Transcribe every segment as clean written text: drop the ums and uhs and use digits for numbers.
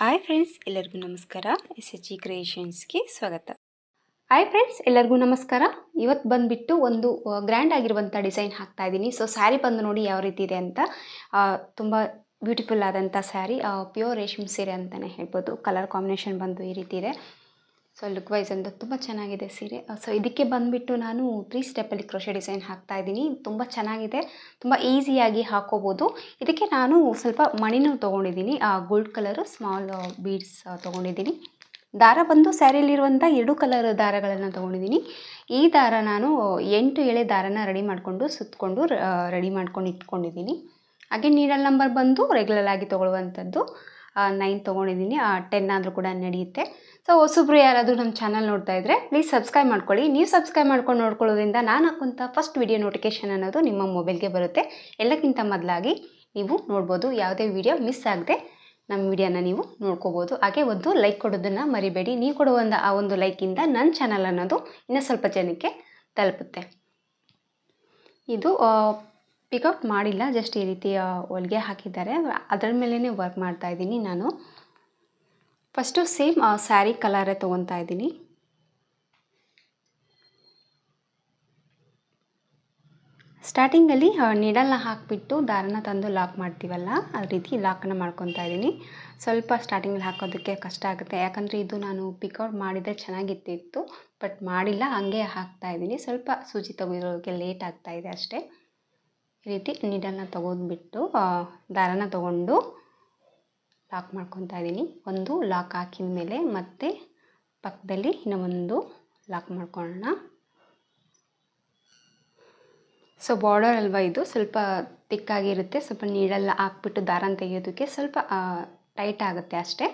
Hi friends, ಎಲ್ಲರಿಗೂ ನಮಸ್ಕಾರ. SHG ಕ್ರಿಯೇಷನ್ಸ್ಗೆ ಸ್ವಾಗತ. ಹಾಯ್ ಫ್ರೆಂಡ್ಸ್, ಎಲ್ಲರಿಗೂ ನಮಸ್ಕಾರ. ಇವತ್ತು ಬಂದುಬಿಟ್ಟು ಒಂದು ಗ್ರ್ಯಾಂಡ್ ಆಗಿರುವಂಥ ಡಿಸೈನ್ ಹಾಕ್ತಾ ಇದ್ದೀನಿ. ಸೊ ಸ್ಯಾರಿ ಬಂದು ನೋಡಿ ಯಾವ ರೀತಿ ಇದೆ ಅಂತ. ತುಂಬ ಬ್ಯೂಟಿಫುಲ್ ಆದಂಥ ಸ್ಯಾರಿ, ಪ್ಯೂರ್ ರೇಷ್ಮೆ ಸೀರೆ ಅಂತಲೇ ಹೇಳ್ಬೋದು. ಕಲರ್ ಕಾಂಬಿನೇಷನ್ ಬಂದು ಈ ರೀತಿ ಇದೆ. ಸೊ ಲುಕ್ ವೈಸ್ ಅಂತ ತುಂಬ ಚೆನ್ನಾಗಿದೆ ಸೀರೆ. ಸೊ ಇದಕ್ಕೆ ಬಂದುಬಿಟ್ಟು ನಾನು 3 ಸ್ಟೆಪ್ಪಲ್ಲಿ ಕ್ರೋಶೆ ಡಿಸೈನ್ ಹಾಕ್ತಾ ಇದ್ದೀನಿ. ತುಂಬ ಚೆನ್ನಾಗಿದೆ, ತುಂಬ ಈಸಿಯಾಗಿ ಹಾಕೋಬೋದು. ಇದಕ್ಕೆ ನಾನು ಸ್ವಲ್ಪ ಮಣಿನೂ ತೊಗೊಂಡಿದ್ದೀನಿ, ಗೋಲ್ಡ್ ಕಲರು ಸ್ಮಾಲ್ ಬೀಡ್ಸ್ ತೊಗೊಂಡಿದ್ದೀನಿ. ದಾರ ಬಂದು ಸ್ಯಾರಿಯಲ್ಲಿರುವಂಥ 2 ಕಲರ್ ದಾರಗಳನ್ನು ತೊಗೊಂಡಿದ್ದೀನಿ. ಈ ದಾರ ನಾನು 8 ಎಳೆ ದಾರನ ರೆಡಿ ಮಾಡಿಕೊಂಡು ಸುತ್ತಕೊಂಡು ರೆಡಿ ಮಾಡ್ಕೊಂಡು ಇಟ್ಕೊಂಡಿದ್ದೀನಿ. ಹಾಗೆ ನೀಡಲ್ ನಂಬರ್ ಬಂದು ರೆಗ್ಯುಲರ್ ಆಗಿ ತೊಗೊಳ್ಳುವಂಥದ್ದು 9 ತೊಗೊಂಡಿದ್ದೀನಿ. 10 ಆದರೂ ಕೂಡ ನಡೆಯುತ್ತೆ. ಸೊ ಹೊಸಬ್ರು ಯಾರಾದರೂ ನಮ್ಮ ಚಾನಲ್ ನೋಡ್ತಾ ಇದ್ದರೆ ಪ್ಲೀಸ್ ಸಬ್ಸ್ಕ್ರೈಬ್ ಮಾಡ್ಕೊಳ್ಳಿ. ನೀವು ಸಬ್ಸ್ಕ್ರೈಬ್ ಮಾಡ್ಕೊಂಡು ನೋಡ್ಕೊಳ್ಳೋದ್ರಿಂದ ನಾನು ಹಾಕುವಂಥ ಫಸ್ಟ್ ವಿಡಿಯೋ ನೋಟಿಫಿಕೇಷನ್ ಅನ್ನೋದು ನಿಮ್ಮ ಮೊಬೈಲ್ಗೆ ಬರುತ್ತೆ. ಎಲ್ಲಕ್ಕಿಂತ ಮೊದಲಾಗಿ ನೀವು ನೋಡ್ಬೋದು, ಯಾವುದೇ ವಿಡಿಯೋ ಮಿಸ್ ಆಗದೆ ನಮ್ಮ ವಿಡಿಯೋನ ನೀವು ನೋಡ್ಕೋಬೋದು. ಹಾಗೆ ಒಂದು ಲೈಕ್ ಕೊಡೋದನ್ನು ಮರಿಬೇಡಿ. ನೀವು ಕೊಡುವ ಆ ಒಂದು ಲೈಕಿಂದ ನನ್ನ ಚಾನಲ್ ಅನ್ನೋದು ಇನ್ನೂ ಸ್ವಲ್ಪ ಜನಕ್ಕೆ ತಲುಪುತ್ತೆ. ಇದು ಪಿಕೌಟ್ ಮಾಡಿಲ್ಲ, ಜಸ್ಟ್ ಈ ರೀತಿ ಹೊಲಿಗೆ ಹಾಕಿದ್ದಾರೆ, ಅದರ ಮೇಲೇ ವರ್ಕ್ ಮಾಡ್ತಾಯಿದ್ದೀನಿ ನಾನು. ಫಸ್ಟು ಸೇಮ್ ಸ್ಯಾರಿ ಕಲರೇ ತೊಗೊತಾ ಇದ್ದೀನಿ. ಸ್ಟಾರ್ಟಿಂಗಲ್ಲಿ ನೀಡಲ್ನ ಹಾಕಿಬಿಟ್ಟು ದಾರನ ತಂದು ಲಾಕ್ ಮಾಡ್ತೀವಲ್ಲ, ಆ ರೀತಿ ಲಾಕನ್ನು ಮಾಡ್ಕೊತಾ ಇದ್ದೀನಿ. ಸ್ವಲ್ಪ ಸ್ಟಾರ್ಟಿಂಗಲ್ಲಿ ಹಾಕೋದಕ್ಕೆ ಕಷ್ಟ ಆಗುತ್ತೆ, ಯಾಕಂದರೆ ಇದು ನಾನು ಪಿಕೌಟ್ ಮಾಡಿದರೆ ಚೆನ್ನಾಗಿರ್ತಿತ್ತು, ಬಟ್ ಮಾಡಿಲ್ಲ, ಹಾಗೆ ಹಾಕ್ತಾಯಿದ್ದೀನಿ. ಸ್ವಲ್ಪ ಸೂಜಿ ತೆಗೆಯೋದಕ್ಕೆ ಲೇಟ್ ಆಗ್ತಾಯಿದೆ ಅಷ್ಟೇ. ಈ ರೀತಿ ನೀಡಲ್ನ ತೊಗೊಂಡ್ಬಿಟ್ಟು ದಾರನ ತೊಗೊಂಡು ಲಾಕ್ ಮಾಡ್ಕೊತಾ ಇದ್ದೀನಿ. ಒಂದು ಲಾಕ್ ಹಾಕಿದ ಮೇಲೆ ಮತ್ತೆ ಪಕ್ಕದಲ್ಲಿ ಇನ್ನೂ ಒಂದು ಲಾಕ್ ಮಾಡ್ಕೊಳ್ಳೋಣ. ಸೊ ಬಾರ್ಡರ್ ಅಲ್ವಾ ಇದು, ಸ್ವಲ್ಪ ತಿಕ್ಕಾಗಿರುತ್ತೆ. ಸ್ವಲ್ಪ ನೀಡಲ್ಲ ಹಾಕ್ಬಿಟ್ಟು ದಾರನ ತೆಗೆಯೋದಕ್ಕೆ ಸ್ವಲ್ಪ ಟೈಟ್ ಆಗುತ್ತೆ ಅಷ್ಟೇ.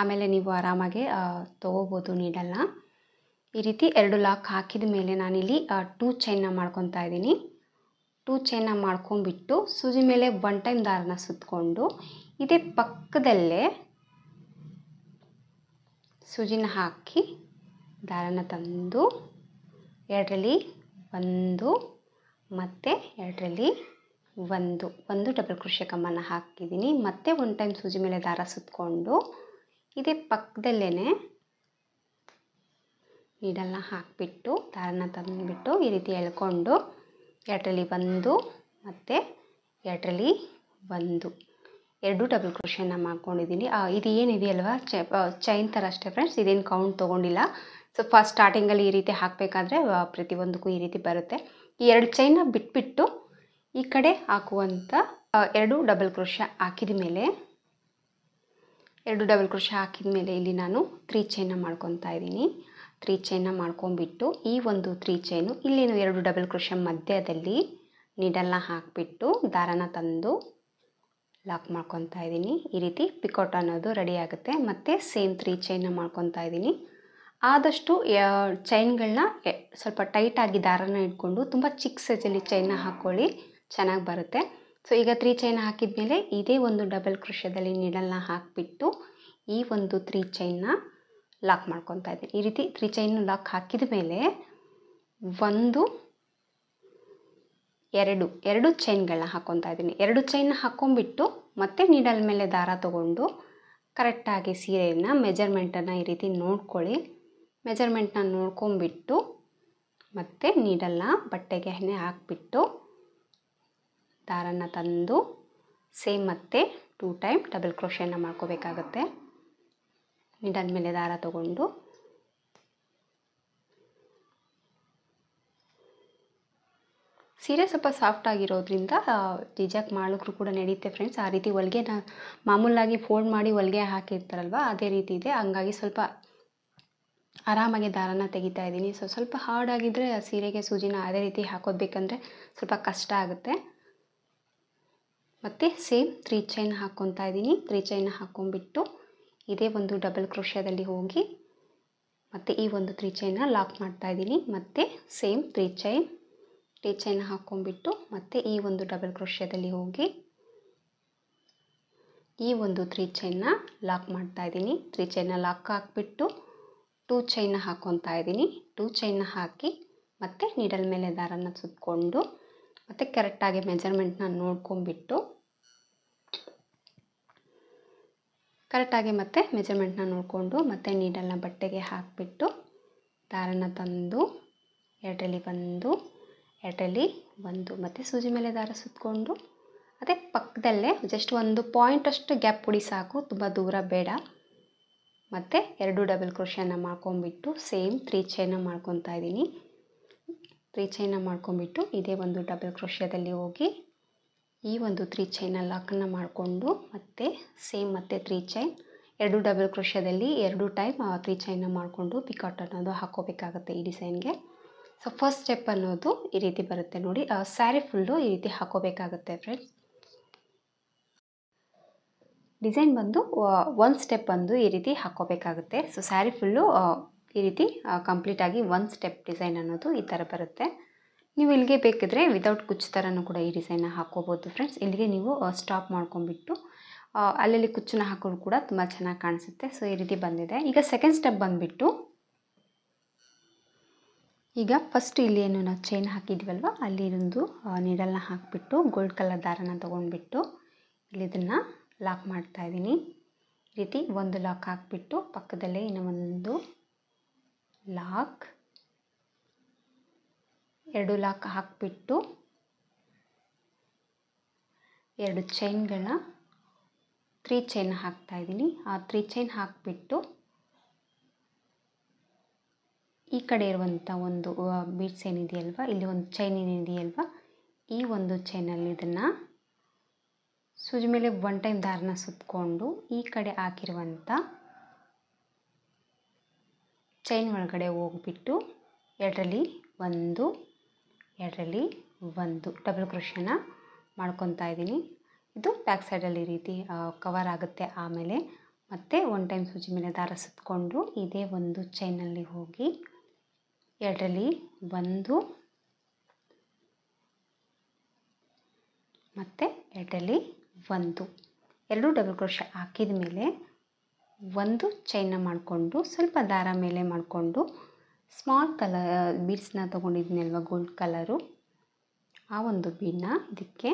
ಆಮೇಲೆ ನೀವು ಆರಾಮಾಗಿ ತೊಗೋಬೋದು ನೀಡಲ್ನ. ಈ ರೀತಿ 2 ಲಾಕ್ ಹಾಕಿದ ಮೇಲೆ ನಾನಿಲ್ಲಿ 2 ಚೈನ್ನ ಮಾಡ್ಕೊತಾ ಇದ್ದೀನಿ. 2 ಚೈನ್ನ ಮಾಡ್ಕೊಂಬಿಟ್ಟು ಸೂಜಿ ಮೇಲೆ 1 ಟೈಮ್ ದಾರನ ಸುತ್ತಕೊಂಡು ಇದೇ ಪಕ್ಕದಲ್ಲೇ ಸೂಜಿನ ಹಾಕಿ ದಾರನ ತಂದು 2ರಲ್ಲಿ 1 ಮತ್ತು 2ರಲ್ಲಿ 1 ಡಬಲ್ ಕ್ರೋಶೆ ಕಮ್ಮನ್ನು ಹಾಕಿದ್ದೀನಿ. ಮತ್ತೆ 1 ಟೈಮ್ ಸೂಜಿ ಮೇಲೆ ದಾರ ಸುತ್ತಕೊಂಡು ಇದೇ ಪಕ್ಕದಲ್ಲೇ ನೀಡಲ್ನ ಹಾಕಿಬಿಟ್ಟು ದಾರನ ತಂದುಬಿಟ್ಟು ಈ ರೀತಿ ಎಳ್ಕೊಂಡು 2ರಲ್ಲಿ 1 ಮತ್ತು 2ರಲ್ಲಿ 2 ಡಬಲ್ ಕ್ರೋಶೆನ ಮಾಡ್ಕೊಂಡಿದ್ದೀನಿ. ಇದು ಏನಿದೆಯಲ್ವ ಚೈನ್ ಥರ ಅಷ್ಟೇ ಫ್ರೆಂಡ್ಸ್, ಇದೇನು ಕೌಂಟ್ ತೊಗೊಂಡಿಲ್ಲ. ಸೊ ಫಸ್ಟ್ ಸ್ಟಾರ್ಟಿಂಗಲ್ಲಿ ಈ ರೀತಿ ಹಾಕಬೇಕಾದ್ರೆ ಪ್ರತಿಯೊಂದಕ್ಕೂ ಈ ರೀತಿ ಬರುತ್ತೆ. ಈ 2 ಚೈನ್ನ ಬಿಟ್ಬಿಟ್ಟು ಈ ಕಡೆ ಹಾಕುವಂಥ 2 ಡಬಲ್ ಕ್ರೋಶೆ ಹಾಕಿದ ಮೇಲೆ 2 ಡಬಲ್ ಕ್ರೋಶೆ ಹಾಕಿದ ಮೇಲೆ ಇಲ್ಲಿ ನಾನು 3 ಚೈನ್ನ ಮಾಡ್ಕೊತಾ ಇದ್ದೀನಿ. 3 ಚೈನ್ನ ಮಾಡ್ಕೊಂಬಿಟ್ಟು ಈ ಒಂದು 3 ಚೈನು ಇಲ್ಲೇನು 2 ಡಬಲ್ ಕ್ರೋಶೆ ಮಧ್ಯದಲ್ಲಿ ನೀಡಲ್ನ ಹಾಕಿಬಿಟ್ಟು ದಾರನ ತಂದು ಲಾಕ್ ಮಾಡ್ಕೊತಾ ಇದ್ದೀನಿ. ಈ ರೀತಿ ಪಿಕೌಟ್ ಅನ್ನೋದು ರೆಡಿ ಆಗುತ್ತೆ. ಮತ್ತು ಸೇಮ್ 3 ಚೈನ್ನ ಮಾಡ್ಕೊತಾ ಇದ್ದೀನಿ. ಆದಷ್ಟು ಚೈನ್ಗಳನ್ನ ಸ್ವಲ್ಪ ಟೈಟಾಗಿ ದಾರನ ಇಟ್ಕೊಂಡು ತುಂಬ ಚಿಕ್ಕ ಸೈಜಲ್ಲಿ ಚೈನ್ನ ಹಾಕ್ಕೊಳ್ಳಿ, ಚೆನ್ನಾಗಿ ಬರುತ್ತೆ. ಸೊ ಈಗ 3 ಚೈನ್ನ ಹಾಕಿದ ಮೇಲೆ ಇದೇ ಒಂದು ಡಬಲ್ ಕ್ರೋಶದಲ್ಲಿ ನೀಡಲ್ನ ಹಾಕಿಬಿಟ್ಟು ಈ ಒಂದು 3 ಚೈನ್ನ ಲಾಕ್ ಮಾಡ್ಕೊತಾ ಇದ್ದೀನಿ. ಈ ರೀತಿ 3 ಚೈನ್ ಲಾಕ್ ಹಾಕಿದ ಮೇಲೆ 1 2 ಚೈನ್ಗಳನ್ನ ಹಾಕ್ಕೊತಾ ಇದ್ದೀನಿ. 2 ಚೈನ್ನ ಹಾಕ್ಕೊಂಬಿಟ್ಟು ಮತ್ತೆ ನೀಡಲ್ ಮೇಲೆ ದಾರ ತೊಗೊಂಡು ಕರೆಕ್ಟಾಗಿ ಸೀರೆಯನ್ನು ಮೆಜರ್ಮೆಂಟನ್ನು ಈ ರೀತಿ ನೋಡ್ಕೊಳ್ಳಿ. ಮೆಜರ್ಮೆಂಟ್ನ ನೋಡ್ಕೊಂಬಿಟ್ಟು ಮತ್ತೆ ನೀಡಲ್ನ ಬಟ್ಟೆಗೆ ಹಾಕಿಬಿಟ್ಟು ದಾರನ ತಂದು ಸೇಮ್ ಮತ್ತೆ 2 ಟೈಮ್ ಡಬಲ್ ಕ್ರೋಶೆನ ಮಾಡ್ಕೋಬೇಕಾಗತ್ತೆ. ನೀಡಲ್ ಮೇಲೆ ದಾರ ತೊಗೊಂಡು ಸೀರೆ ಸ್ವಲ್ಪ ಸಾಫ್ಟ್ ಆಗಿರೋದ್ರಿಂದ ಡಿಜಾಕ್ ಮಾಡಿದ್ರು ಕೂಡ ನಡೆಯುತ್ತೆ ಫ್ರೆಂಡ್ಸ್. ಆ ರೀತಿ ಹೊಲಿಗೆನ ಮಾಮೂಲಾಗಿ ಫೋಲ್ಡ್ ಮಾಡಿ ಹೊಲಿಗೆ ಹಾಕಿರ್ತಾರಲ್ವ, ಅದೇ ರೀತಿ ಇದೆ. ಹಂಗಾಗಿ ಸ್ವಲ್ಪ ಆರಾಮಾಗಿ ದಾರನ ತೆಗಿತಾ ಇದ್ದೀನಿ. ಸೊ ಸ್ವಲ್ಪ ಹಾರ್ಡ್ ಆಗಿದ್ದರೆ ಸೀರೆಗೆ ಸೂಜಿನ ಅದೇ ರೀತಿ ಹಾಕೋದ್ಬೇಕಂದ್ರೆ ಸ್ವಲ್ಪ ಕಷ್ಟ ಆಗುತ್ತೆ. ಮತ್ತು ಸೇಮ್ 3 ಚೈನ್ ಹಾಕ್ಕೊತಾ ಇದ್ದೀನಿ. 3 ಚೈನ್ನ ಹಾಕ್ಕೊಂಬಿಟ್ಟು ಇದೇ ಒಂದು ಡಬಲ್ ಕ್ರೋಶದಲ್ಲಿ ಹೋಗಿ ಮತ್ತು ಈ ಒಂದು 3 ಚೈನ್ನ ಲಾಕ್ ಮಾಡ್ತಾ ಇದ್ದೀನಿ. ಮತ್ತು ಸೇಮ್ 3 ಚೈನ್ ಹಾಕ್ಕೊಂಬಿಟ್ಟು ಮತ್ತು ಈ ಒಂದು ಡಬಲ್ ಕ್ರೋಶದಲ್ಲಿ ಹೋಗಿ ಈ ಒಂದು 3 ಚೈನ್ನ ಲಾಕ್ ಮಾಡ್ತಾ ಇದ್ದೀನಿ. 3 ಚೈನ್ನ ಲಾಕ್ ಹಾಕಿಬಿಟ್ಟು 2 ಚೈನ್ನ ಹಾಕ್ಕೊತಾ ಇದ್ದೀನಿ. 2 ಚೈನ್ನ ಹಾಕಿ ಮತ್ತು ನೀಡಲ್ ಮೇಲೆ ದಾರನ ಸುತ್ತಕೊಂಡು ಮತ್ತು ಕರೆಕ್ಟಾಗಿ ಮೆಜರ್ಮೆಂಟ್ನ ನೋಡ್ಕೊಂಬಿಟ್ಟು ಕರೆಕ್ಟಾಗಿ ಮತ್ತೆ ಮೆಜರ್ಮೆಂಟ್ನ ನೋಡಿಕೊಂಡು ಮತ್ತೆ ನೀಡಲ್ನ ಬಟ್ಟೆಗೆ ಹಾಕಿಬಿಟ್ಟು ದಾರನ ತಂದು ಎರಡರಲ್ಲಿ ಒಂದು ಮತ್ತು ಸೂಜಿ ಮೇಲೆ ದಾರ ಸುತ್ತಕೊಂಡು ಅದೇ ಪಕ್ಕದಲ್ಲೇ ಜಸ್ಟ್ ಒಂದು ಪಾಯಿಂಟಷ್ಟು ಗ್ಯಾಪ್ ಕೊಡಿ ಸಾಕು, ತುಂಬ ದೂರ ಬೇಡ. ಮತ್ತು 2 ಡಬಲ್ ಕ್ರೋಶೆನ ಮಾಡ್ಕೊಂಬಿಟ್ಟು ಸೇಮ್ 3 ಚೈನ ಮಾಡ್ಕೊತಾ ಇದ್ದೀನಿ. 3 ಚೈನ ಮಾಡ್ಕೊಂಬಿಟ್ಟು ಇದೇ ಒಂದು ಡಬಲ್ ಕ್ರೋಶೆದಲ್ಲಿ ಹೋಗಿ ಈ ಒಂದು 3 ಚೈನ ಲಾಕನ್ನು ಮಾಡಿಕೊಂಡು ಮತ್ತೆ ಸೇಮ್ ಮತ್ತೆ 3 ಚೈನ್ 2 ಡಬಲ್ ಕ್ರೋಶೆದಲ್ಲಿ 2 ಟೈಮ್ 3 ಚೈನ ಮಾಡಿಕೊಂಡು ಪಿಕಾಟ್ ಅನ್ನೋದು ಹಾಕೋಬೇಕಾಗುತ್ತೆ ಈ ಡಿಸೈನ್ಗೆ. ಸೊ ಫಸ್ಟ್ ಸ್ಟೆಪ್ ಅನ್ನೋದು ಈ ರೀತಿ ಬರುತ್ತೆ ನೋಡಿ. ಸ್ಯಾರಿ ಫುಲ್ಲು ಈ ರೀತಿ ಹಾಕೋಬೇಕಾಗುತ್ತೆ ಫ್ರೆಂಡ್ಸ್. ಡಿಸೈನ್ ಬಂದು ಒಂದು ಸ್ಟೆಪ್ ಬಂದು ಈ ರೀತಿ ಹಾಕೋಬೇಕಾಗುತ್ತೆ. ಸೊ ಸ್ಯಾರಿ ಫುಲ್ಲು ಈ ರೀತಿ ಕಂಪ್ಲೀಟಾಗಿ ಒಂದು ಸ್ಟೆಪ್ ಡಿಸೈನ್ ಅನ್ನೋದು ಈ ಥರ ಬರುತ್ತೆ. ನೀವು ಇಲ್ಲಿಗೆ ಬೇಕಿದ್ರೆ ವಿತೌಟ್ ಕುಚ್ಚು ಥರನೂ ಕೂಡ ಈ ಡಿಸೈನ್ನ ಹಾಕೋಬೋದು ಫ್ರೆಂಡ್ಸ್. ಇಲ್ಲಿಗೆ ನೀವು ಸ್ಟಾಪ್ ಮಾಡ್ಕೊಂಬಿಟ್ಟು ಅಲ್ಲಲ್ಲಿ ಕುಚ್ಚನ್ನ ಹಾಕೋದು ಕೂಡ ತುಂಬ ಚೆನ್ನಾಗಿ ಕಾಣಿಸುತ್ತೆ. ಸೊ ಈ ರೀತಿ ಬಂದಿದೆ. ಈಗ ಸೆಕೆಂಡ್ ಸ್ಟೆಪ್ ಬಂದುಬಿಟ್ಟು ಈಗ ಫಸ್ಟ್ ಇಲ್ಲಿ ಏನು ನಾವು ಚೈನ್ ಹಾಕಿದ್ವಲ್ವ ಅಲ್ಲಿருந்து ನೀಡಲ್ನ ಹಾಕಿಬಿಟ್ಟು ಗೋಲ್ಡ್ ಕಲರ್ ದಾರನ ತೊಗೊಂಡ್ಬಿಟ್ಟು ಇಲ್ಲಿ ಇದನ್ನು ಲಾಕ್ ಮಾಡ್ತಾಯಿದ್ದೀನಿ. ಈ ರೀತಿ ಒಂದು ಲಾಕ್ ಹಾಕಿಬಿಟ್ಟು ಪಕ್ಕದಲ್ಲೇ ಇನ್ನೂ ಒಂದು ಲಾಕ್, 2 ಲಾಕ್ ಹಾಕಿಬಿಟ್ಟು 2 ಚೈನ್ಗಳನ್ನ 3 ಚೈನ್ ಹಾಕ್ತಾಯಿದ್ದೀನಿ. ಆ 3 ಚೈನ್ ಹಾಕಿಬಿಟ್ಟು ಈ ಕಡೆ ಇರುವಂಥ ಒಂದು ಬೀಡ್ಸ್ ಏನಿದೆಯಲ್ವ, ಇಲ್ಲಿ ಒಂದು ಚೈನ್ ಏನಿದೆಯಲ್ವ, ಈ ಒಂದು ಚೈನಲ್ಲಿ ಇದನ್ನು ಸೂಜಿ ಮೇಲೆ 1 ಟೈಮ್ ದಾರನ ಸುತ್ತಕೊಂಡು ಈ ಕಡೆ ಹಾಕಿರುವಂಥ ಚೈನ್ ಒಳಗಡೆ ಹೋಗ್ಬಿಟ್ಟು 2ರಲ್ಲಿ 1 ಡಬಲ್ ಕ್ರೋಶೆನ ಮಾಡ್ಕೊತಾ ಇದ್ದೀನಿ. ಇದು ಬ್ಯಾಕ್ ಸೈಡಲ್ಲಿ ಈ ರೀತಿ ಕವರ್ ಆಗುತ್ತೆ. ಆಮೇಲೆ ಮತ್ತೆ 1 ಟೈಮ್ ಸೂಜಿ ಮೇಲೆ ದಾರ ಸುತ್ತಕೊಂಡು ಇದೇ ಒಂದು ಚೈನಲ್ಲಿ ಹೋಗಿ 2ರಲ್ಲಿ 1 ಮತ್ತು 2ರಲ್ಲಿ 1 2 ಡಬಲ್ ಕ್ರೋಶೆ ಹಾಕಿದ ಮೇಲೆ ಒಂದು ಚೈನ್ನ ಮಾಡಿಕೊಂಡು ಸ್ವಲ್ಪ ದಾರ ಮೇಲೆ ಮಾಡಿಕೊಂಡು ಸ್ಮಾಲ್ ಕಲರ್ ಬೀಡ್ಸ್ನ ತೊಗೊಂಡಿದ್ದೀನಲ್ವ ಗೋಲ್ಡ್ ಕಲರು, ಆ ಒಂದು ಬೀಡನ್ನ ಇದಕ್ಕೆ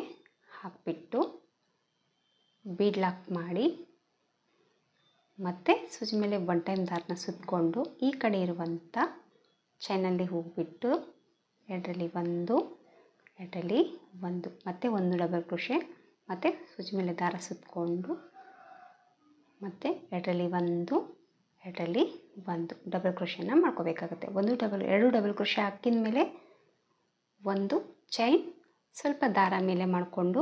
ಹಾಕಿಬಿಟ್ಟು ಬೀಡ್ ಲಾಕ್ ಮಾಡಿ ಮತ್ತು ಸೂಜಿ ಮೇಲೆ 1 ಟೈಮ್ ದಾರನ ಸುತ್ತಕೊಂಡು ಈ ಕಡೆ ಇರುವಂಥ ಚೈನಲ್ಲಿ ಹೋಗಿಬಿಟ್ಟು 2ರಲ್ಲಿ 1 ಮತ್ತು 1 ಡಬಲ್ ಕ್ರೋಶೆ ಮತ್ತು ಸೂಜಿ ಮೇಲೆ ದಾರ ಸುತ್ತಕೊಂಡು ಮತ್ತು 2ರಲ್ಲಿ 1 ಡಬಲ್ ಕ್ರೋಶೆನ ಮಾಡ್ಕೋಬೇಕಾಗುತ್ತೆ. 2 ಡಬಲ್ ಕ್ರೋಶೆ ಹಾಕಿದ ಮೇಲೆ ಒಂದು ಚೈನ್ ಸ್ವಲ್ಪ ದಾರ ಮೇಲೆ ಮಾಡಿಕೊಂಡು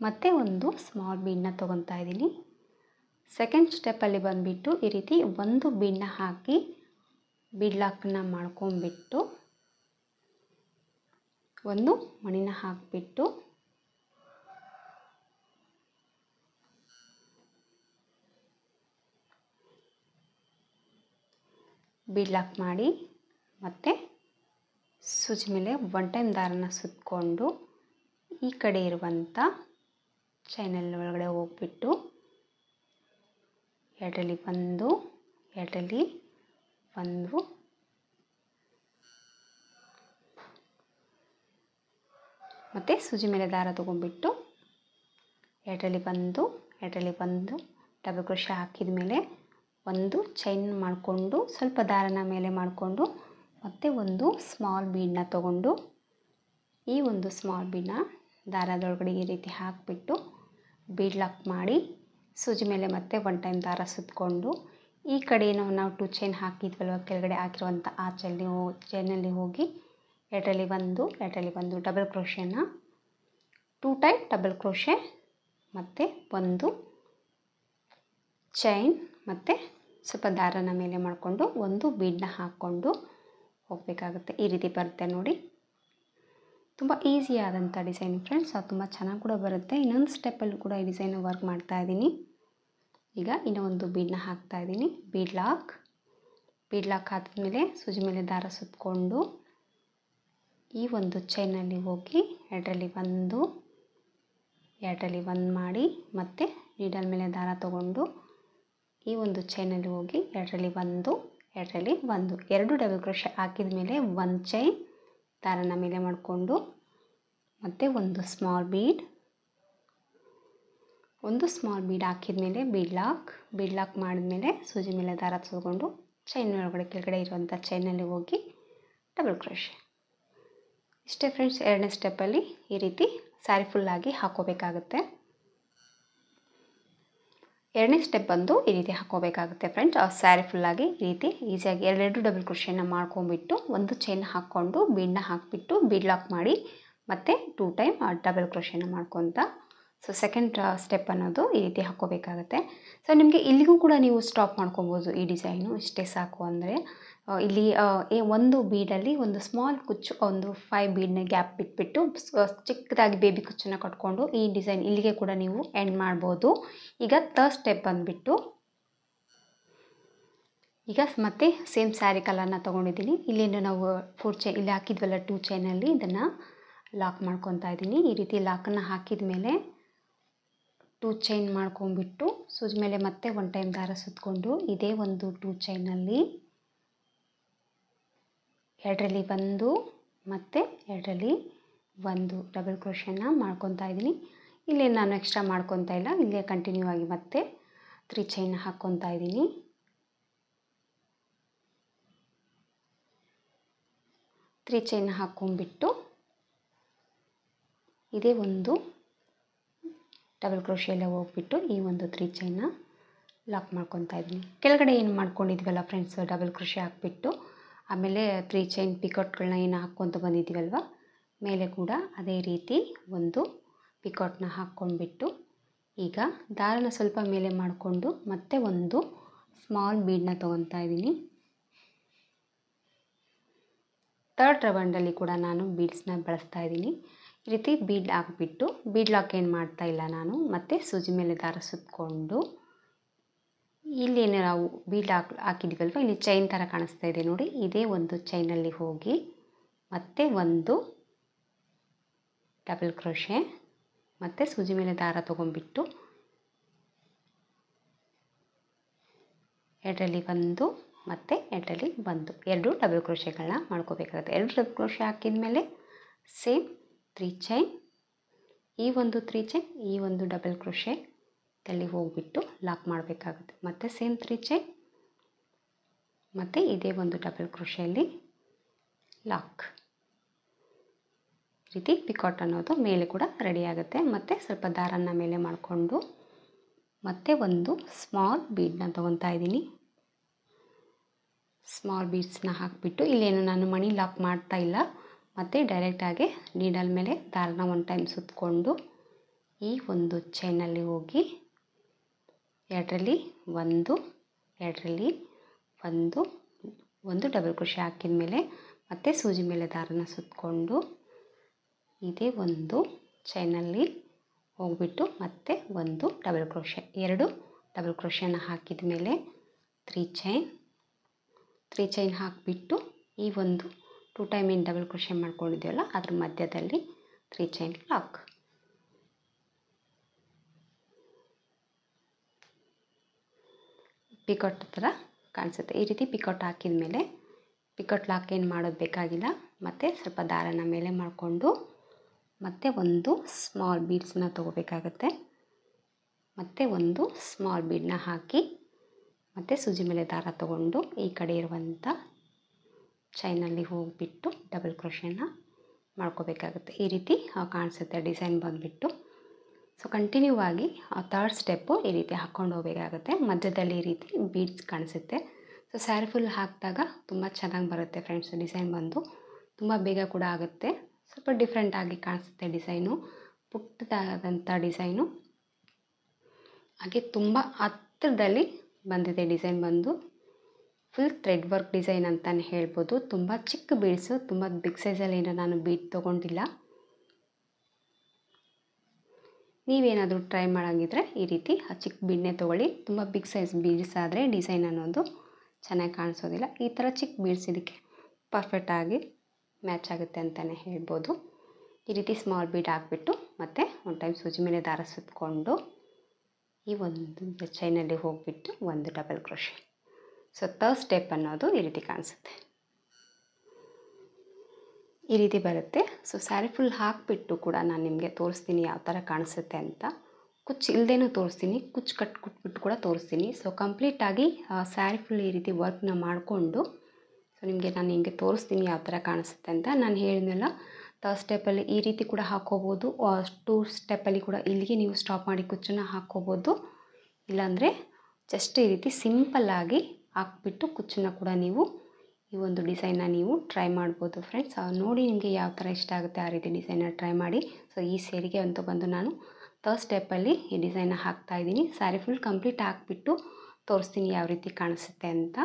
ಮತ್ತೆ ಒಂದು ಸ್ಮಾಲ್ ಬೀಡನ್ನ ತೊಗೊತಾ ಇದ್ದೀನಿ. ಸೆಕೆಂಡ್ ಸ್ಟೆಪ್ಪಲ್ಲಿ ಬಂದುಬಿಟ್ಟು ಈ ರೀತಿ ಒಂದು ಬೀಡನ್ನ ಹಾಕಿ ಬೀಡ್ ಲಾಕನ್ನ ಮಾಡ್ಕೊಂಬಿಟ್ಟು ಒಂದು ಮಣಿನ ಹಾಕಿಬಿಟ್ಟು ಬೀಡ್ ಲಾಕ್ ಮಾಡಿ ಮತ್ತು ಸೂಜಿ ಮೇಲೆ 1 ಟೈಮ್ ದಾರನ ಸುತ್ತಕೊಂಡು ಈ ಕಡೆ ಇರುವಂಥ ಚೈನಲ್ಲಿ ಒಳಗಡೆ ಹೋಗ್ಬಿಟ್ಟು 2ರಲ್ಲಿ 1 ಮತ್ತು ಸೂಜಿ ಮೇಲೆ ದಾರ ತೊಗೊಂಡ್ಬಿಟ್ಟು 2ರಲ್ಲಿ 1 ಡಬಲ್ ಕ್ರೋಶೆ ಹಾಕಿದ ಮೇಲೆ ಒಂದು ಚೈನ್ ಮಾಡಿಕೊಂಡು ಸ್ವಲ್ಪ ದಾರನ ಮೇಲೆ ಮಾಡಿಕೊಂಡು ಮತ್ತು ಒಂದು ಸ್ಮಾಲ್ ಬೀಡನ್ನ ತೊಗೊಂಡು ಈ ಒಂದು ಸ್ಮಾಲ್ ಬೀಡನ್ನ ದಾರದೊಳಗಡೆ ಈ ರೀತಿ ಹಾಕಿಬಿಟ್ಟು ಬೀಡ್ ಲಾಕ್ ಮಾಡಿ ಸೂಜಿ ಮೇಲೆ ಮತ್ತೆ 1 ಟೈಮ್ ದಾರ ಸುತ್ತಕೊಂಡು ಈ ಕಡೆ ನಾವು 2 ಚೈನ್ ಹಾಕಿದ್ವಲ್ವ ಕೆಳಗಡೆ ಹಾಕಿರುವಂಥ ಆ ಚೈನಲ್ಲಿ ಹೋಗಿ 2ರಲ್ಲಿ 1 ಡಬಲ್ ಕ್ರೋಶೆನ 2 ಟೈಮ್ ಡಬಲ್ ಕ್ರೋಶೆ ಮತ್ತು ಒಂದು ಚೈನ್ ಮತ್ತು ಸ್ವಲ್ಪ ದಾರನ ಮೇಲೆ ಮಾಡಿಕೊಂಡು ಒಂದು ಬೀಡನ್ನ ಹಾಕ್ಕೊಂಡು ಹೋಗಬೇಕಾಗುತ್ತೆ. ಈ ರೀತಿ ಬರುತ್ತೆ ನೋಡಿ. ತುಂಬ ಈಸಿ ಆದಂಥ ಡಿಸೈನ್ ಫ್ರೆಂಡ್ಸ್. ಅದು ತುಂಬ ಚೆನ್ನಾಗಿ ಕೂಡ ಬರುತ್ತೆ. ಇನ್ನೊಂದು ಸ್ಟೆಪ್ಪಲ್ಲಿ ಕೂಡ ಈ ಡಿಸೈನ್ ವರ್ಕ್ ಮಾಡ್ತಾ ಇದ್ದೀನಿ. ಈಗ ಇನ್ನೂ ಒಂದು ಬೀಡನ್ನ ಹಾಕ್ತಾ ಇದ್ದೀನಿ. ಬೀಡ್ ಲಾಕ್ ಆದಮೇಲೆ ಸೂಜಿ ಮೇಲೆ ದಾರ ಸುತ್ತಕೊಂಡು ಈ ಒಂದು ಚೈನಲ್ಲಿ ಹೋಗಿ 2ರಲ್ಲಿ 1 ಮಾಡಿ ಮತ್ತು ನೀಡಲ್ ಮೇಲೆ ದಾರ ತೊಗೊಂಡು ಈ ಒಂದು ಚೈನಲ್ಲಿ ಹೋಗಿ 2ರಲ್ಲಿ 1 2 ಡಬಲ್ ಕ್ರೋಶೆ ಹಾಕಿದ ಮೇಲೆ 1 ಚೈನ್ ದಾರನ ಮೇಲೆ ಮಾಡಿಕೊಂಡು ಮತ್ತು ಒಂದು ಸ್ಮಾಲ್ ಬೀಡ್ ಒಂದು ಸ್ಮಾಲ್ ಬೀಡ್ ಹಾಕಿದ ಮೇಲೆ ಬೀಡ್ ಲಾಕ್ ಮಾಡಿದ್ಮೇಲೆ ಸೂಜಿ ಮೇಲೆ ದಾರ ತಗೊಂಡು ಚೈನ್ ಒಳಗಡೆ ಕೆಳಗಡೆ ಇರುವಂಥ ಚೈನಲ್ಲಿ ಹೋಗಿ ಡಬಲ್ ಕ್ರೋಶೆ. ಇಷ್ಟೇ ಫ್ರೆಂಡ್ಸ್, ಎರಡನೇ ಸ್ಟೆಪ್ಪಲ್ಲಿ ಈ ರೀತಿ ಸ್ಯಾರಿ ಫುಲ್ಲಾಗಿ ಹಾಕೋಬೇಕಾಗುತ್ತೆ. ಎರಡನೇ ಸ್ಟೆಪ್ ಬಂದು ಈ ರೀತಿ ಹಾಕೋಬೇಕಾಗುತ್ತೆ ಫ್ರೆಂಡ್ಸ್. ಸ್ಯಾರಿ ಫುಲ್ಲಾಗಿ ಈ ರೀತಿ ಈಸಿಯಾಗಿ ಎರಡೆರಡು ಡಬಲ್ ಕ್ರೋಶೆನ ಮಾಡ್ಕೊಂಡ್ಬಿಟ್ಟು ಒಂದು ಚೈನ್ ಹಾಕ್ಕೊಂಡು ಬೀಡನ್ನ ಹಾಕಿಬಿಟ್ಟು ಬೀಡ್ ಲಾಕ್ ಮಾಡಿ ಮತ್ತು 2 ಟೈಮ್ ಡಬಲ್ ಕ್ರೋಶೆನ ಮಾಡ್ಕೊತ ಸೊ ಸೆಕೆಂಡ್ ಸ್ಟೆಪ್ ಅನ್ನೋದು ಈ ರೀತಿ ಹಾಕ್ಕೋಬೇಕಾಗತ್ತೆ. ಸೊ ನಿಮಗೆ ಇಲ್ಲಿಗೂ ಕೂಡ ನೀವು ಸ್ಟಾಪ್ ಮಾಡ್ಕೊಬೋದು. ಈ ಡಿಸೈನು ಇಷ್ಟೇ ಸಾಕು ಅಂದರೆ ಇಲ್ಲಿ ಒಂದು ಬೀಡಲ್ಲಿ ಒಂದು ಸ್ಮಾಲ್ ಕುಚ್ಚು, ಒಂದು 5 ಬೀಡನ್ನ ಗ್ಯಾಪ್ ಬಿಟ್ಬಿಟ್ಟು ಚಿಕ್ಕದಾಗಿ ಬೇಬಿ ಕುಚ್ಚನ್ನು ಕಟ್ಕೊಂಡು ಈ ಡಿಸೈನ್ ಇಲ್ಲಿಗೆ ಕೂಡ ನೀವು ಎಂಡ್ ಮಾಡ್ಬೋದು. ಈಗ ಥರ್ಡ್ ಸ್ಟೆಪ್ ಬಂದುಬಿಟ್ಟು ಈಗ ಮತ್ತೆ ಸೇಮ್ ಸ್ಯಾರಿ ಕಲರ್ನ ತೊಗೊಂಡಿದ್ದೀನಿ. ಇಲ್ಲೇನು ನಾವು 4 ಚೈನ್ ಇಲ್ಲಿ ಹಾಕಿದ್ವಲ್ಲ 2 ಚೈನಲ್ಲಿ ಇದನ್ನು ಲಾಕ್ ಮಾಡ್ಕೊತಾ ಇದ್ದೀನಿ. ಈ ರೀತಿ ಲಾಕನ್ನು ಹಾಕಿದ ಮೇಲೆ 2 ಚೈನ್ ಮಾಡ್ಕೊಂಡ್ಬಿಟ್ಟು ಸೂಜಿ ಮೇಲೆ ಮತ್ತೆ 1 ಟೈಮ್ ದಾರ ಸುತ್ತಕೊಂಡು ಇದೇ ಒಂದು 2 ಚೈನಲ್ಲಿ ಎರಡರಲ್ಲಿ ಒಂದು ಮತ್ತು ಎರಡರಲ್ಲಿ ಒಂದು ಡಬಲ್ ಕ್ರೋಶೆನ ಮಾಡ್ಕೊತಾ ಇದ್ದೀನಿ. ಇಲ್ಲೇ ನಾನು ಎಕ್ಸ್ಟ್ರಾ ಮಾಡ್ಕೊತಾ ಇಲ್ಲ, ಇಲ್ಲೇ ಕಂಟಿನ್ಯೂ ಆಗಿ ಮತ್ತೆ 3 ಚೈನ್ ಹಾಕ್ಕೊತಾ ಇದ್ದೀನಿ. 3 ಚೈನ್ ಹಾಕ್ಕೊಂಡ್ಬಿಟ್ಟು ಇದೇ ಒಂದು ಡಬಲ್ ಕ್ರೋಶೆಯಲ್ಲೇ ಹೋಗ್ಬಿಟ್ಟು ಈ ಒಂದು 3 ಚೈನ್ನ ಲಾಕ್ ಮಾಡ್ಕೊತಾ ಇದ್ದೀನಿ. ಕೆಳಗಡೆ ಏನು ಮಾಡ್ಕೊಂಡಿದ್ವಲ್ಲ ಫ್ರೆಂಡ್ಸ್, ಡಬಲ್ ಕ್ರೋಶೆ ಹಾಕ್ಬಿಟ್ಟು ಆಮೇಲೆ 3 ಚೈನ್ ಪಿಕಾಟ್ಗಳನ್ನ ಏನು ಹಾಕ್ಕೊತ ಬಂದಿದ್ದೀವಲ್ವ, ಮೇಲೆ ಕೂಡ ಅದೇ ರೀತಿ ಒಂದು ಪಿಕಾಟ್ನ ಹಾಕ್ಕೊಂಡ್ಬಿಟ್ಟು ಈಗ ದಾರನ ಸ್ವಲ್ಪ ಮೇಲೆ ಮಾಡಿಕೊಂಡು ಮತ್ತೆ ಒಂದು ಸ್ಮಾಲ್ ಬೀಡನ್ನ ತೊಗೊತಾ ಇದ್ದೀನಿ. ಥರ್ಡ್ ರೌಂಡಲ್ಲಿ ಕೂಡ ನಾನು ಬೀಡ್ಸ್ನ ಬಳಸ್ತಾ ಇದ್ದೀನಿ. ಈ ರೀತಿ ಬೀಡ್ ಹಾಕ್ಬಿಟ್ಟು ಬೀಡ್ ಲಾಕ್ ಏನು ಮಾಡ್ತಾ ಇಲ್ಲ ನಾನು, ಮತ್ತೆ ಸೂಜಿ ಮೇಲೆ ದಾರ ಸುತ್ತಕೊಂಡು ಇಲ್ಲೇನು ನಾವು ಬೀಡ್ ಹಾಕಿದ್ದೀವಲ್ವ, ಇಲ್ಲಿ ಚೈನ್ ಥರ ಕಾಣಿಸ್ತಾ ಇದೆ ನೋಡಿ, ಇದೇ ಒಂದು ಚೈನಲ್ಲಿ ಹೋಗಿ ಮತ್ತೆ ಒಂದು ಡಬಲ್ ಕ್ರೋಶೆ ಮತ್ತು ಸೂಜಿ ಮೇಲೆ ದಾರ ತೊಗೊಂಡ್ಬಿಟ್ಟು ಎರಡರಲ್ಲಿ ಒಂದು ಮತ್ತು ಎರಡರಲ್ಲಿ ಒಂದು 2 ಡಬಲ್ ಕ್ರೋಶೆಗಳನ್ನ ಮಾಡ್ಕೋಬೇಕಾಗುತ್ತೆ. 2 ಡಬಲ್ ಕ್ರೋಶೆ ಹಾಕಿದ ಮೇಲೆ ಸೇಮ್ 3 ಚೈನ್, ಈ ಒಂದು 3 ಚೈನ್, ಈ ಒಂದು ಡಬಲ್ ಕ್ರೋಶೆ ಅಲ್ಲಿ ಹೋಗಿಬಿಟ್ಟು ಲಾಕ್ ಮಾಡಬೇಕಾಗುತ್ತೆ. ಮತ್ತು ಸೇಮ್ 3 ಚೈನ್ ಮತ್ತು ಇದೇ ಒಂದು ಡಬಲ್ ಕ್ರೋಶೆಯಲ್ಲಿ ಲಾಕ್. ಈ ರೀತಿ ಪಿಕಾಟ್ ಅನ್ನೋದು ಮೇಲೆ ಕೂಡ ರೆಡಿ ಆಗುತ್ತೆ. ಮತ್ತು ಸ್ವಲ್ಪ ದಾರನ ಮೇಲೆ ಮಾಡಿಕೊಂಡು ಮತ್ತೆ ಒಂದು ಸ್ಮಾಲ್ ಬೀಡನ್ನ ತೊಗೊತಾ ಇದ್ದೀನಿ. ಸ್ಮಾಲ್ ಬೀಡ್ಸ್ನ ಹಾಕಿಬಿಟ್ಟು ಇಲ್ಲೇನು ನಾನು ಮಣಿ ಲಾಕ್ ಮಾಡ್ತಾ ಇಲ್ಲ, ಮತ್ತು ಡೈರೆಕ್ಟಾಗಿ ನೀಡಲ್ ಮೇಲೆ ದಾರನ 1 ಟೈಮ್ ಸುತ್ತಕೊಂಡು ಈ ಒಂದು ಚೈನಲ್ಲಿ ಹೋಗಿ ಎರಡರಲ್ಲಿ ಒಂದು, ಎರಡರಲ್ಲಿ ಒಂದು ಡಬಲ್ ಕ್ರೋಶೆ ಹಾಕಿದ ಮೇಲೆ ಮತ್ತೆ ಸೂಜಿ ಮೇಲೆ ದಾರನ ಸುತ್ತಕೊಂಡು ಇದೇ ಒಂದು ಚೈನಲ್ಲಿ ಹೋಗ್ಬಿಟ್ಟು ಮತ್ತೆ ಒಂದು ಡಬಲ್ ಕ್ರೋಶೆ, 2 ಡಬಲ್ ಕ್ರೋಶೆನ ಹಾಕಿದ ಮೇಲೆ 3 ಚೈನ್ ಹಾಕಿಬಿಟ್ಟು ಈ ಒಂದು 2 ಟೈಮ್ ಏನು ಡಬಲ್ ಕ್ರೋಶೆ ಮಾಡ್ಕೊಂಡಿದ್ದೀವಲ್ಲ ಅದ್ರ ಮಧ್ಯದಲ್ಲಿ 3 ಚೈನ್ ಲಾಕ್. ಪಿಕಾಟ್ ಥರ ಕಾಣಿಸುತ್ತೆ. ಈ ರೀತಿ ಪಿಕಾಟ್ ಹಾಕಿದ ಮೇಲೆ ಪಿಕಾಟ್ ಲಾಕ್ ಏನು ಮಾಡೋದು ಬೇಕಾಗಿಲ್ಲ. ಮತ್ತು ಸ್ವಲ್ಪ ದಾರನ ಮೇಲೆ ಮಾಡಿಕೊಂಡು ಮತ್ತೆ ಒಂದು ಸ್ಮಾಲ್ ಬೀಡ್ಸ್ನ ತೊಗೋಬೇಕಾಗತ್ತೆ. ಮತ್ತು ಒಂದು ಸ್ಮಾಲ್ ಬೀಡನ್ನ ಹಾಕಿ ಮತ್ತು ಸೂಜಿ ಮೇಲೆ ದಾರ ತೊಗೊಂಡು ಈ ಕಡೆ ಇರುವಂಥ ಚೈನಲ್ಲಿ ಹೋಗಿಬಿಟ್ಟು ಡಬಲ್ ಕ್ರೋಶೆನ ಮಾಡ್ಕೋಬೇಕಾಗುತ್ತೆ. ಈ ರೀತಿ ಕಾಣಿಸುತ್ತೆ ಡಿಸೈನ್ ಬಂದುಬಿಟ್ಟು. ಸೊ ಕಂಟಿನ್ಯೂ ಆಗಿ ಥರ್ಡ್ ಸ್ಟೆಪ್ಪು ಈ ರೀತಿ ಹಾಕ್ಕೊಂಡು ಹೋಗಬೇಕಾಗುತ್ತೆ. ಮಧ್ಯದಲ್ಲಿ ಈ ರೀತಿ ಬೀಡ್ಸ್ ಕಾಣಿಸುತ್ತೆ. ಸೊ ಸ್ಯಾರಿ ಫುಲ್ ಹಾಕಿದಾಗ ತುಂಬ ಚೆನ್ನಾಗಿ ಬರುತ್ತೆ ಫ್ರೆಂಡ್ಸ್. ಡಿಸೈನ್ ಬಂದು ತುಂಬ ಬೇಗ ಕೂಡ ಆಗುತ್ತೆ. ಸ್ವಲ್ಪ ಡಿಫ್ರೆಂಟಾಗಿ ಕಾಣಿಸುತ್ತೆ ಡಿಸೈನು, ಪುಟ್ಟದಾದಂಥ ಡಿಸೈನು. ಹಾಗೆ ತುಂಬ ಹತ್ತಿರದಲ್ಲಿ ಬಂದಿದೆ ಡಿಸೈನ್ ಬಂದು. ಫುಲ್ ಥ್ರೆಡ್ ವರ್ಕ್ ಡಿಸೈನ್ ಅಂತಲೇ ಹೇಳ್ಬೋದು. ತುಂಬ ಚಿಕ್ಕ ಬೀಡ್ಸು, ತುಂಬ ಬಿಗ್ ಸೈಜಲ್ಲಿ ಏನೋ ನಾನು ಬೀಡ್ ತೊಗೊಂಡಿಲ್ಲ. ನೀವೇನಾದರೂ ಟ್ರೈ ಮಾಡೋಂಗಿದ್ರೆ ಈ ರೀತಿ ಚಿಕ್ಕ ಬೀಡನ್ನೇ ತೊಗೊಳ್ಳಿ. ತುಂಬ ಬಿಗ್ ಸೈಜ್ ಬೀಡ್ಸ್ ಆದರೆ ಡಿಸೈನ್ ಅನ್ನೋದು ಚೆನ್ನಾಗಿ ಕಾಣಿಸೋದಿಲ್ಲ. ಈ ಥರ ಚಿಕ್ಕ ಬೀಡ್ಸ್ ಇದಕ್ಕೆ ಪರ್ಫೆಕ್ಟಾಗಿ ಮ್ಯಾಚ್ ಆಗುತ್ತೆ ಅಂತಲೇ ಹೇಳ್ಬೋದು. ಈ ರೀತಿ ಸ್ಮಾಲ್ ಬೀಡ್ ಹಾಕ್ಬಿಟ್ಟು ಮತ್ತು 1 ಟೈಮ್ ಸೂಜಿ ಮೇಲೆ ದಾರ ಸುತ್ತಕೊಂಡು ಈ ಒಂದು ಚೈನಲ್ಲಿ ಹೋಗಿಬಿಟ್ಟು ಒಂದು double crochet. So third step ಅನ್ನೋದು ಈ ರೀತಿ ಕಾಣಿಸುತ್ತೆ. ಈ ರೀತಿ ಬರುತ್ತೆ. ಸೊ ಸ್ಯಾರಿ ಫುಲ್ ಹಾಕಿಬಿಟ್ಟು ಕೂಡ ನಾನು ನಿಮಗೆ ತೋರಿಸ್ತೀನಿ ಯಾವ ಥರ ಕಾಣಿಸುತ್ತೆ ಅಂತ. ಕುಚ್ಚು ಇಲ್ಲದೇನೂ ತೋರಿಸ್ತೀನಿ, ಕುಚ್ಚು ಕಟ್ಬಿಟ್ಟು ಕೂಡ ತೋರಿಸ್ತೀನಿ. ಸೊ ಕಂಪ್ಲೀಟಾಗಿ ಸ್ಯಾರಿ ಫುಲ್ ಈ ರೀತಿ ವರ್ಕ್ನ ಮಾಡಿಕೊಂಡು ಸೊ ನಿಮಗೆ ನಾನು ಹಿಂಗೆ ತೋರಿಸ್ತೀನಿ ಯಾವ ಥರ ಕಾಣಿಸುತ್ತೆ ಅಂತ. ನಾನು ಹೇಳಿದ್ನಲ್ಲ, ಥರ್ಡ್ ಸ್ಟೆಪ್ಪಲ್ಲಿ ಈ ರೀತಿ ಕೂಡ ಹಾಕ್ಕೋಬೋದು, 2 ಸ್ಟೆಪ್ಪಲ್ಲಿ ಕೂಡ ಇಲ್ಲಿಗೆ ನೀವು ಸ್ಟಾಪ್ ಮಾಡಿ ಕುಚ್ಚನ್ನು ಹಾಕ್ಕೋಬೋದು. ಇಲ್ಲಾಂದರೆ ಜಸ್ಟ್ ಈ ರೀತಿ ಸಿಂಪಲ್ಲಾಗಿ ಹಾಕ್ಬಿಟ್ಟು ಕುಚ್ಚನ್ನು ಕೂಡ ನೀವು ಈ ಒಂದು ಡಿಸೈನ್ನ ನೀವು ಟ್ರೈ ಮಾಡ್ಬೋದು ಫ್ರೆಂಡ್ಸ್. ನೋಡಿ ನಿಮಗೆ ಯಾವ ಥರ ಇಷ್ಟ ಆಗುತ್ತೆ ಆ ರೀತಿ ಡಿಸೈನ್ನ ಟ್ರೈ ಮಾಡಿ. ಸೊ ಈ ಸ್ಯಾರಿಗೆ ಅಂತೂ ಬಂದು ನಾನು ಥರ್ಡ್ ಸ್ಟೆಪ್ಪಲ್ಲಿ ಈ ಡಿಸೈನ್ನ ಹಾಕ್ತಾಯಿದ್ದೀನಿ. ಸ್ಯಾರಿ ಫುಲ್ ಕಂಪ್ಲೀಟ್ ಹಾಕ್ಬಿಟ್ಟು ತೋರಿಸ್ತೀನಿ ಯಾವ ರೀತಿ ಕಾಣಿಸುತ್ತೆ ಅಂತ.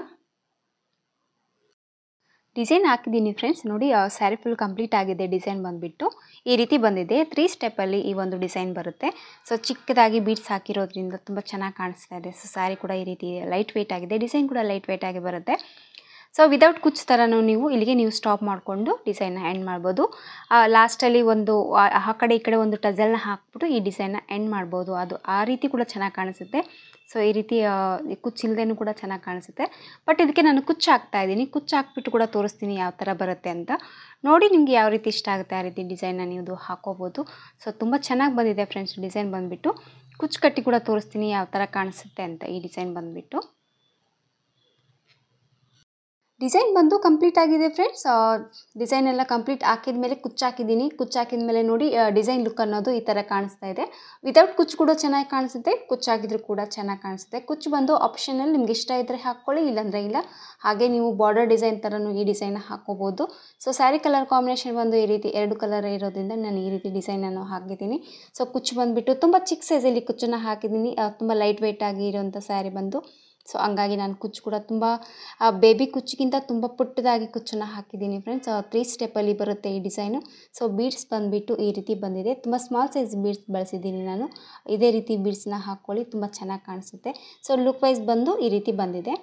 ಡಿಸೈನ್ ಹಾಕಿದ್ದೀನಿ ಫ್ರೆಂಡ್ಸ್. ನೋಡಿ ಸ್ಯಾರಿ ಫುಲ್ ಕಂಪ್ಲೀಟ್ ಆಗಿದೆ. ಡಿಸೈನ್ ಬಂದುಬಿಟ್ಟು ಈ ರೀತಿ ಬಂದಿದೆ. 3 ಸ್ಟೆಪ್ಪಲ್ಲಿ ಈ ಒಂದು ಡಿಸೈನ್ ಬರುತ್ತೆ. ಸೊ ಚಿಕ್ಕದಾಗಿ ಬೀಡ್ಸ್ ಹಾಕಿರೋದ್ರಿಂದ ತುಂಬ ಚೆನ್ನಾಗಿ ಕಾಣಿಸ್ತಾ ಇದೆ. ಸೊ ಸ್ಯಾರಿ ಕೂಡ ಈ ರೀತಿ ಲೈಟ್ ವೆಯ್ಟ್ ಆಗಿದೆ, ಡಿಸೈನ್ ಕೂಡ ಲೈಟ್ ವೆಯ್ಟ್ ಆಗಿ ಬರುತ್ತೆ. ಸೊ ವಿದೌಟ್ ಕುಚ್ಚು ಥರನೂ ಇಲ್ಲಿಗೆ ನೀವು ಸ್ಟಾಪ್ ಮಾಡಿಕೊಂಡು ಡಿಸೈನ್ನ ಎಂಡ್ ಮಾಡ್ಬೋದು. ಲಾಸ್ಟಲ್ಲಿ ಒಂದು ಆ ಕಡೆ ಈ ಕಡೆ ಒಂದು ಟಜಲ್ನ ಹಾಕ್ಬಿಟ್ಟು ಈ ಡಿಸೈನ್ನ ಎಂಡ್ ಮಾಡ್ಬೋದು. ಅದು ಆ ರೀತಿ ಕೂಡ ಚೆನ್ನಾಗಿ ಕಾಣಿಸುತ್ತೆ. ಸೊ ಈ ರೀತಿ ಕುಚ್ಚು ಇಲ್ಲದೇನೂ ಕೂಡ ಚೆನ್ನಾಗಿ ಕಾಣಿಸುತ್ತೆ. ಬಟ್ ಇದಕ್ಕೆ ನಾನು ಕುಚ್ಚು ಹಾಕ್ತಾಯಿದ್ದೀನಿ. ಕುಚ್ಚು ಹಾಕ್ಬಿಟ್ಟು ಕೂಡ ತೋರಿಸ್ತೀನಿ ಯಾವ ಥರ ಬರುತ್ತೆ ಅಂತ. ನೋಡಿ ನಿಮಗೆ ಯಾವ ರೀತಿ ಇಷ್ಟ ಆಗುತ್ತೆ ಆ ರೀತಿ ಡಿಸೈನ್ನ ನೀವು ಹಾಕ್ಕೋಬೋದು. ಸೊ ತುಂಬ ಚೆನ್ನಾಗಿ ಬಂದಿದೆ ಫ್ರೆಂಡ್ಸ್ ಡಿಸೈನ್ ಬಂದುಬಿಟ್ಟು. ಕುಚ್ಚು ಕಟ್ಟಿ ಕೂಡ ತೋರಿಸ್ತೀನಿ ಯಾವ ಥರ ಕಾಣಿಸುತ್ತೆ ಅಂತ ಈ ಡಿಸೈನ್ ಬಂದುಬಿಟ್ಟು. ಡಿಸೈನ್ ಬಂದು ಕಂಪ್ಲೀಟ್ ಆಗಿದೆ ಫ್ರೆಂಡ್ಸ್. ಡಿಸೈನ್ ಎಲ್ಲ ಕಂಪ್ಲೀಟ್ ಹಾಕಿದ ಮೇಲೆ ಕುಚ್ಚು ಹಾಕಿದ್ದೀನಿ. ಕುಚ್ಚು ಹಾಕಿದ ಮೇಲೆ ನೋಡಿ ಡಿಸೈನ್ ಲುಕ್ ಅನ್ನೋದು ಈ ಥರ ಕಾಣಿಸ್ತಾ ಇದೆ. ವಿದೌಟ್ ಕುಚ್ಚು ಕೂಡ ಚೆನ್ನಾಗಿ ಕಾಣಿಸುತ್ತೆ, ಕುಚ್ಚು ಹಾಕಿದ್ರೂ ಕೂಡ ಚೆನ್ನಾಗಿ ಕಾಣಿಸುತ್ತೆ. ಕುಚ್ಚು ಬಂದು ಆಪ್ಷನಲ್, ನಿಮ್ಗೆ ಇಷ್ಟ ಇದ್ದರೆ ಹಾಕ್ಕೊಳ್ಳಿ, ಇಲ್ಲಾಂದರೆ ಇಲ್ಲ. ಹಾಗೆ ನೀವು ಬಾರ್ಡರ್ ಡಿಸೈನ್ ಥರನೂ ಈ ಡಿಸೈನ್ನ ಹಾಕ್ಕೋಬೋದು. ಸೊ ಸ್ಯಾರಿ ಕಲರ್ ಕಾಂಬಿನೇಷನ್ ಬಂದು ಈ ರೀತಿ 2 ಕಲರ್ ಇರೋದ್ರಿಂದ ನಾನು ಈ ರೀತಿ ಡಿಸೈನನ್ನು ಹಾಕಿದ್ದೀನಿ. ಸೊ ಕುಚ್ಚು ಬಂದುಬಿಟ್ಟು ತುಂಬ ಚಿಕ್ಕ ಸೈಜಲ್ಲಿ ಕುಚ್ಚನ್ನು ಹಾಕಿದ್ದೀನಿ. ತುಂಬ ಲೈಟ್ ವೆಯ್ಟ್ ಆಗಿ ಇರೋಂಥ ಸ್ಯಾರಿ ಬಂದು. ಸೊ ಹಂಗಾಗಿ ನಾನು ಕುಚ್ಚು ಕೂಡ ತುಂಬ ಬೇಬಿ ಕುಚ್ಚಿಗಿಂತ ತುಂಬ ಪುಟ್ಟದಾಗಿ ಕುಚ್ಚನ್ನು ಹಾಕಿದ್ದೀನಿ ಫ್ರೆಂಡ್ಸ್. 3 ಸ್ಟೆಪ್ಪಲ್ಲಿ ಬರುತ್ತೆ ಈ ಡಿಸೈನು. ಸೊ ಬೀಡ್ಸ್ ಬಂದುಬಿಟ್ಟು ಈ ರೀತಿ ಬಂದಿದೆ. ತುಂಬ ಸ್ಮಾಲ್ ಸೈಜ್ ಬೀಡ್ಸ್ ಬಳಸಿದ್ದೀನಿ ನಾನು. ಇದೇ ರೀತಿ ಬೀಡ್ಸ್ನ ಹಾಕ್ಕೊಳ್ಳಿ, ತುಂಬ ಚೆನ್ನಾಗಿ ಕಾಣಿಸುತ್ತೆ. ಸೊ ಲುಕ್ ವೈಸ್ ಬಂದು ಈ ರೀತಿ ಬಂದಿದೆ.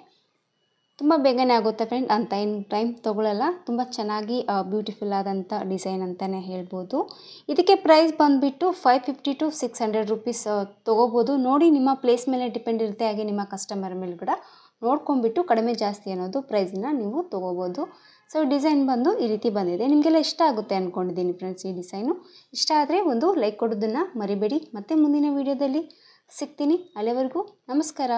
ತುಂಬ ಬೇಗನೆ ಆಗುತ್ತೆ ಫ್ರೆಂಡ್, ಅಂತ ಏನು ಟೈಮ್ ತೊಗೊಳ್ಳಲ್ಲ. ತುಂಬ ಚೆನ್ನಾಗಿ ಬ್ಯೂಟಿಫುಲ್ ಆದಂಥ ಡಿಸೈನ್ ಅಂತಲೇ ಹೇಳ್ಬೋದು. ಇದಕ್ಕೆ ಪ್ರೈಸ್ ಬಂದುಬಿಟ್ಟು 550 to 600 ರುಪೀಸ್ ತೊಗೋಬೋದು. ನೋಡಿ ನಿಮ್ಮ ಪ್ಲೇಸ್ ಮೇಲೆ ಡಿಪೆಂಡ್ ಇರುತ್ತೆ, ಹಾಗೆ ನಿಮ್ಮ ಕಸ್ಟಮರ್ ಮೇಲೆ ಕೂಡ ನೋಡ್ಕೊಂಬಿಟ್ಟು ಕಡಿಮೆ ಜಾಸ್ತಿ ಅನ್ನೋದು ಪ್ರೈಸನ್ನ ನೀವು ತೊಗೋಬೋದು. ಸೊ ಡಿಸೈನ್ ಬಂದು ಈ ರೀತಿ ಬಂದಿದೆ. ನಿಮಗೆಲ್ಲ ಇಷ್ಟ ಆಗುತ್ತೆ ಅಂದ್ಕೊಂಡಿದ್ದೀನಿ ಫ್ರೆಂಡ್ಸ್ ಈ ಡಿಸೈನು. ಇಷ್ಟ ಆದರೆ ಒಂದು ಲೈಕ್ ಕೊಡೋದನ್ನು ಮರಿಬೇಡಿ. ಮತ್ತೆ ಮುಂದಿನ ವೀಡಿಯೋದಲ್ಲಿ ಸಿಗ್ತೀನಿ. ಅಲ್ಲಿವರೆಗೂ ನಮಸ್ಕಾರ.